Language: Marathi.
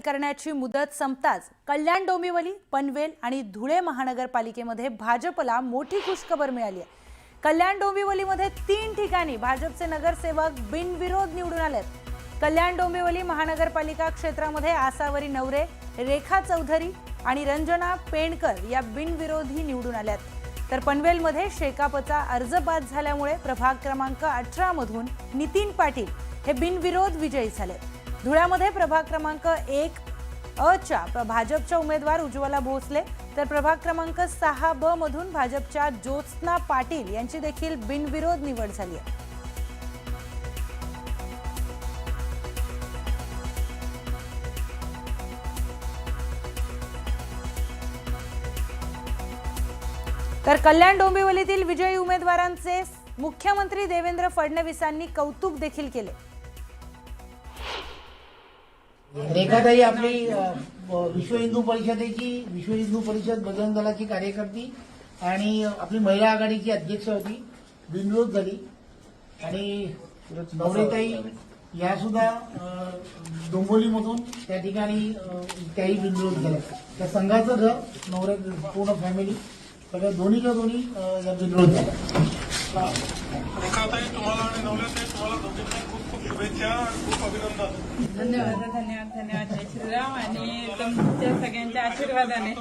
करण्याची मुदत संपताच कल्याण डोंबिवली, पनवेल आणि धुळे महानगरपालिकेमध्ये भाजपला मोठी खुशखबर मिळाली आहे। कल्याण डोंबिवलीमध्ये 3 ठिकाणी भाजपचे नगरसेवक बिनविरोध निवडून आलेत। कल्याण डोंबिवली महानगरपालिका क्षेत्रामध्ये आसावरी नवरे, रेखा चौधरी आणि रंजना पेणकर या बिनविरोधी निवडून आल्यात। तर पनवेलमध्ये शेकापचा अर्ज बाद झाल्यामुळे प्रभाग क्रमांक 18 मधून नितीन पाटील हे बिनविरोध विजयी झाले। धुळ्यामध्ये प्रभाग क्रमांक 1 अ च्या भाजपच्या उमेदवार उज्ज्वला भोसले, तर प्रभाग क्रमांक 6 ब मधून भाजपच्या ज्योत्स्ना पाटील यांची देखील बिनविरोध निवड झाली आहे। तर कल्याण डोंबिवलीतील विजयी उमेदवारांचे मुख्यमंत्री देवेंद्र फडणवीसांनी कौतुक देखील केले। रेखाताई आपली विश्व हिंदू परिषद बजरंग दलाची कार्यकर्ती आणि आपली महिला आघाडीची अध्यक्ष होती, बिनविरोध झाली। आणि नवरेताई या सुद्धा डोंबिवलीमधून त्या ठिकाणी त्याही बिनविरोध झाल्या। त्या संघाचं घर नवरे पूर्ण फॅमिली सगळ्या दोन्हीच्या दोन्ही या बिनविरोध झाल्या। रेखाताई तुम्हाला आणि नवरेताई तुम्हाला दोघींना खूप खूप शुभेच्छा आणि खूप अभिनंदन। धन्यवाद जय श्रीराम आणि तुमच्या सगळ्यांच्या आशीर्वादाने